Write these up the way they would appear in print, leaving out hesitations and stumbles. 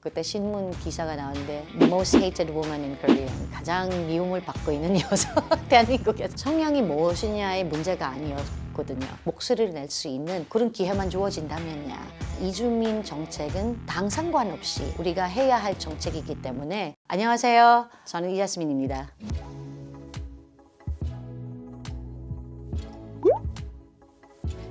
그때 신문 기사가 나왔는데 The most hated woman in Korea, 가장 미움을 받고 있는 여성 대한민국에서. 성향이 무엇이냐의 문제가 아니었거든요. 목소리를 낼 수 있는 그런 기회만 주어진다면야. 이주민 정책은 당 상관없이 우리가 해야 할 정책이기 때문에. 안녕하세요, 저는 이자스민입니다.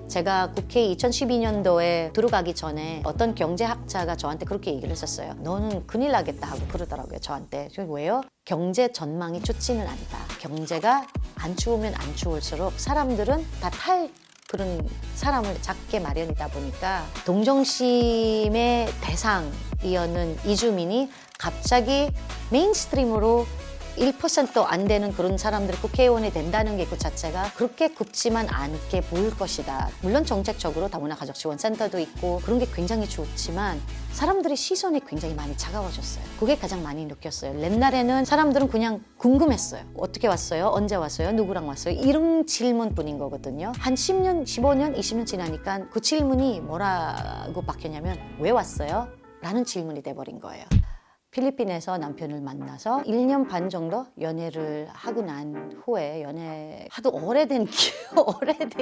제가 국회 2012년도에 들어가기 전에 어떤 경제학자가 저한테 그렇게 얘기를 했었어요. 너는 큰일 나겠다 하고 그러더라고요, 저한테. 왜요? 경제 전망이 좋지는 않다. 경제가 안 추우면 안 추울수록 사람들은 다 그런 사람을 잡게 마련이다 보니까 동정심의 대상이었는 이주민이 갑자기 메인스트림으로 1%도 안 되는 그런 사람들이 국회의원이 된다는 게 그 자체가 그렇게 굽지만 않게 보일 것이다. 물론 정책적으로 다문화 가족 지원 센터도 있고 그런 게 굉장히 좋지만 사람들의 시선이 굉장히 많이 차가워졌어요. 그게 가장 많이 느꼈어요. 옛날에는 사람들은 그냥 궁금했어요. 어떻게 왔어요? 언제 왔어요? 누구랑 왔어요? 이런 질문뿐인 거거든요. 한 10년, 15년, 20년 지나니까 그 질문이 뭐라고 바뀌었냐면 왜 왔어요? 라는 질문이 돼버린 거예요. 필리핀에서 남편을 만나서 1년 반 정도 연애를 하고 난 후에, 연애하도 오래된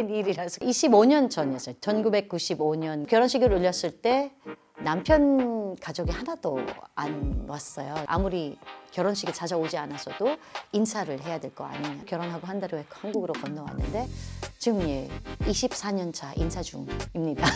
일이라서 25년 전이었어요. 1995년 결혼식을 올렸을 때 남편 가족이 하나도 안 왔어요. 아무리 결혼식에 찾아오지 않았어도 인사를 해야 될 거 아니냐. 결혼하고 한 달에 한국으로 건너왔는데 지금 24년 차 인사 중입니다.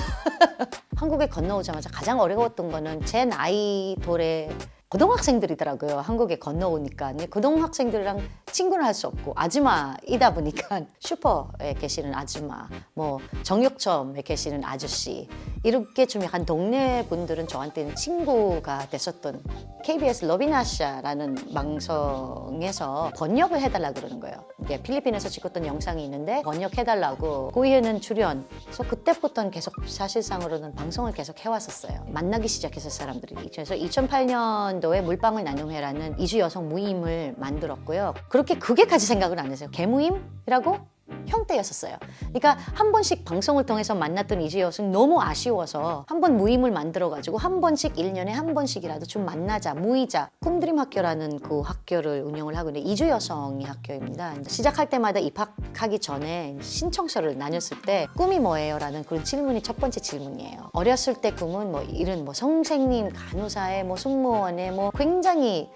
한국에 건너오자마자 가장 어려웠던 거는 제 나이 돌에 고등학생들이더라고요. 한국에 건너오니까 고등학생들이랑 친구를 할 수 없고 아줌마이다 보니까 슈퍼에 계시는 아줌마, 뭐 정육점에 계시는 아저씨, 이렇게 좀 약간 동네 분들은 저한테는 친구가 됐었던 KBS 러비나샤라는 방송에서 번역을 해달라고 그러는 거예요. 이게 필리핀에서 찍었던 영상이 있는데 번역해달라고. 거기에는 출연. 그래서 그때부터는 계속 사실상으로는 방송을 계속 해왔었어요. 만나기 시작했어요, 사람들이. 그래서 2008년도에 물방울 나눔회라는 이주 여성 모임을 만들었고요. 그렇게까지 생각을 안 했어요. 개모임이라고? 형태였었어요. 그러니까 한 번씩 방송을 통해서 만났던 이주 여성 너무 아쉬워서 한 번 모임을 만들어가지고 한 번씩 1년에 한 번씩이라도 좀 만나자, 모이자. 꿈드림 학교라는 그 학교를 운영을 하고 있는데 이주 여성이 학교입니다. 시작할 때마다 입학하기 전에 신청서를 나눴을 때 꿈이 뭐예요? 라는 그런 질문이 첫 번째 질문이에요. 어렸을 때 꿈은 뭐 이런 뭐 선생님, 간호사의 뭐 승무원의 뭐 굉장히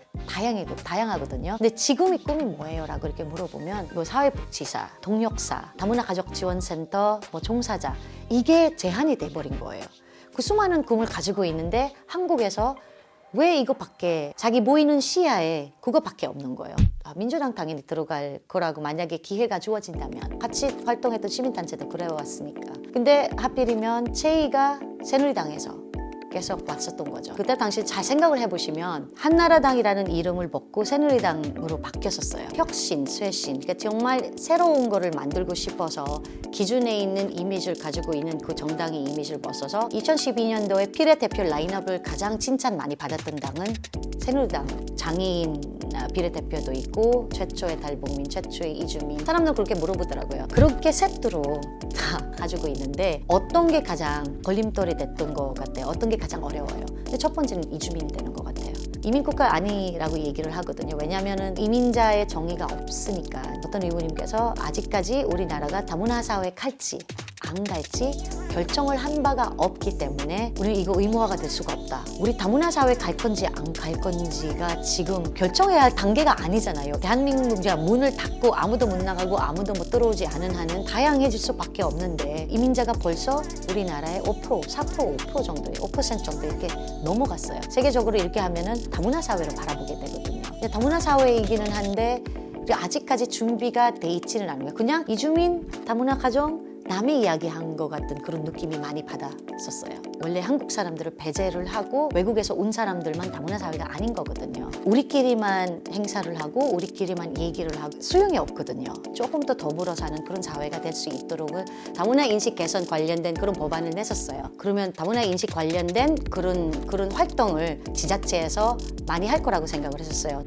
다양하거든요. 근데 지금의 꿈이 뭐예요? 라고 이렇게 물어보면 뭐 사회복지사, 동역사, 다문화 가족 지원센터, 뭐 종사자, 이게 제한이 돼버린 거예요. 그 수많은 꿈을 가지고 있는데 한국에서 왜 이거밖에, 자기 모이는 시야에 그거밖에 없는 거예요. 민주당 당연히 들어갈 거라고 만약에 기회가 주어진다면. 같이 활동했던 시민단체도 그래왔으니까. 근데 하필이면 제이가 새누리당에서 계속 왔었던 거죠. 그때 당시 잘 생각을 해보시면 한나라당이라는 이름을 먹고 새누리당으로 바뀌었었어요. 혁신, 쇄신, 그러니까 정말 새로운 거를 만들고 싶어서 기존에 있는 이미지를 가지고 있는 그 정당의 이미지를 벗어서 2012년도에 비례대표 라인업을 가장 칭찬 많이 받았던 당은 새누리당. 장애인 비례대표도 있고 최초의 달봉민, 최초의 이주민. 사람들은 그렇게 물어보더라고요. 그렇게 세트로 다 가지고 있는데 어떤 게 가장 걸림돌이 됐던 것 같아요? 어떤 게 가장 어려워요? 근데 첫 번째는 이주민이 되는 것 같아요. 이민국가 아니라고 얘기를 하거든요. 왜냐하면 이민자의 정의가 없으니까. 어떤 의원님께서 아직까지 우리나라가 다문화 사회에 갈지 안 갈지 결정을 한 바가 없기 때문에 우리는 이거 의무화가 될 수가 없다. 우리 다문화 사회에 갈 건지 안 갈 건지가 지금 결정해야 할 단계가 아니잖아요. 대한민국이 문을 닫고 아무도 못 나가고 아무도 못 들어오지 않은 한은 다양해질 수밖에 없는데 이민자가 벌써 우리나라의 5%, 4%, 5% 정도, 5% 정도 이렇게 넘어갔어요. 세계적으로 이렇게 하면은 다문화 사회로 바라보게 되거든요. 근데 다문화 사회이기는 한데 아직까지 준비가 돼 있지는 않은 거예요. 그냥 이주민, 다문화 가정, 남의 이야기한 것 같은 그런 느낌이 많이 받았었어요. 원래 한국 사람들을 배제를 하고 외국에서 온 사람들만 다문화 사회가 아닌 거거든요. 우리끼리만 행사를 하고 우리끼리만 얘기를 하고 소용이 없거든요. 조금 더 더불어 사는 그런 사회가 될 수 있도록 다문화 인식 개선 관련된 그런 법안을 냈었어요. 그러면 다문화 인식 관련된 그런 활동을 지자체에서 많이 할 거라고 생각을 했었어요.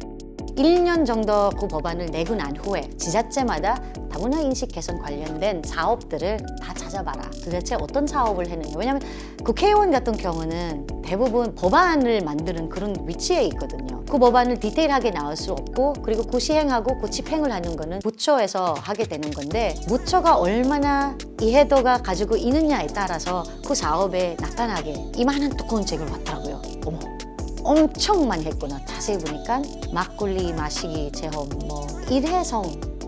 1년 정도 그 법안을 내고 난 후에 지자체마다 다문화 인식 개선 관련된 사업들을 다 찾아봐라. 도대체 어떤 사업을 했느냐. 왜냐하면 국회의원 같은 경우는 대부분 법안을 만드는 그런 위치에 있거든요. 그 법안을 디테일하게 나올 수 없고, 그리고 그 시행하고 그 집행을 하는 거는 부처에서 하게 되는 건데, 부처가 얼마나 이해도가 가지고 있느냐에 따라서 그 사업에 나타나게 이만한 두꺼운 책을 왔더라고요. 어머, 엄청 많이 했구나. 자세히 보니까 막걸리 마시기 체험, 뭐 일회성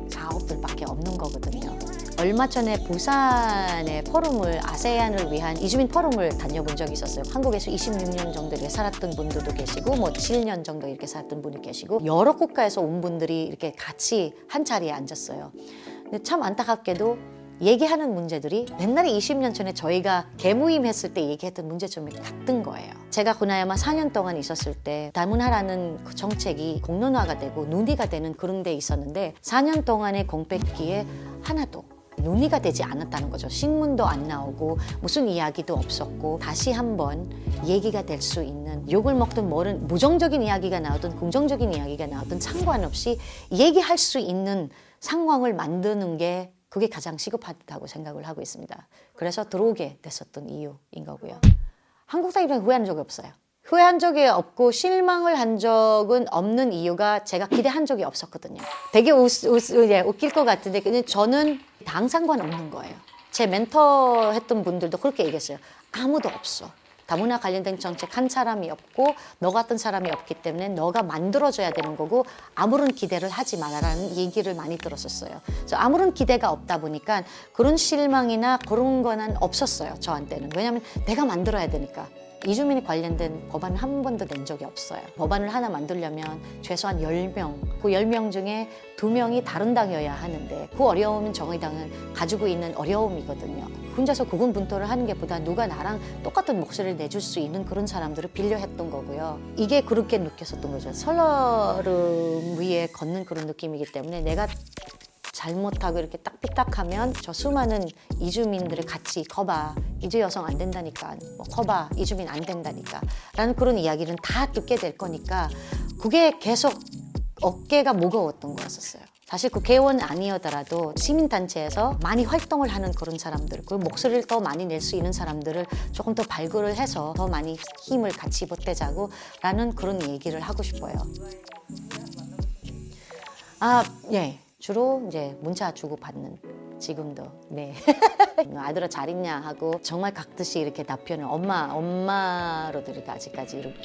사업들밖에 없는 거거든요. 얼마 전에 부산의 포럼을, 아세안을 위한 이주민 포럼을 다녀본 적이 있었어요. 한국에서 26년 정도 이렇게 살았던 분들도 계시고, 뭐 7년 정도 이렇게 살았던 분이 계시고, 여러 국가에서 온 분들이 이렇게 같이 한 자리에 앉았어요. 근데 참 안타깝게도 얘기하는 문제들이 옛날에 20년 전에 저희가 개모임했을 때 얘기했던 문제점이 같은 거예요. 제가 그나마 4년 동안 있었을 때 다문화라는 그 정책이 공론화가 되고 논의가 되는 그런 데 있었는데, 4년 동안의 공백기에 하나도 논의가 되지 않았다는 거죠. 신문도 안 나오고 무슨 이야기도 없었고, 다시 한번 얘기가 될 수 있는, 욕을 먹든 뭐든 부정적인 이야기가 나오든 긍정적인 이야기가 나오든 상관없이 얘기할 수 있는 상황을 만드는 게, 그게 가장 시급하다고 생각을 하고 있습니다. 그래서 들어오게 됐었던 이유인 거고요. 한국 사람들은 후회한 적이 없어요. 후회한 적이 없고 실망을 한 적은 없는 이유가, 제가 기대한 적이 없었거든요. 되게 웃길 것 같은데, 근데 저는 당 상관없는 거예요. 제 멘토 했던 분들도 그렇게 얘기했어요. 아무도 없어. 다문화 관련된 정책 한 사람이 없고 너 같은 사람이 없기 때문에 너가 만들어줘야 되는 거고, 아무런 기대를 하지 마라라는 얘기를 많이 들었었어요. 그래서 아무런 기대가 없다 보니까 그런 실망이나 그런 거는 없었어요, 저한테는. 왜냐하면 내가 만들어야 되니까. 이주민이 관련된 법안을 한 번도 낸 적이 없어요. 법안을 하나 만들려면 최소한 10명, 그 10명 중에 2명이 다른 당이어야 하는데, 그 어려움은 정의당은 가지고 있는 어려움이거든요. 혼자서 고군분투를 하는 게 보다 누가 나랑 똑같은 목소리를 내줄 수 있는 그런 사람들을 빌려했던 거고요. 이게 그렇게 느꼈었던 거죠. 설날음 위에 걷는 그런 느낌이기 때문에, 내가 잘못하고 이렇게 딱 삐딱하면 저 수많은 이주민들을 같이 거봐, 이주 여성 안 된다니까, 뭐 거봐, 이주민 안 된다니까 라는 그런 이야기는 다 듣게 될 거니까, 그게 계속 어깨가 무거웠던 거였었어요. 사실 국회의원 아니었더라도 시민단체에서 많이 활동을 하는 그런 사람들, 그리고 목소리를 더 많이 낼 수 있는 사람들을 조금 더 발굴을 해서 더 많이 힘을 같이 보태자고 라는 그런 얘기를 하고 싶어요. 예. 주로 이제 문자 주고받는, 지금도. 네. 아들아 잘 있냐 하고 정말 각듯이 이렇게 답변을 엄마로들 아직까지 이렇게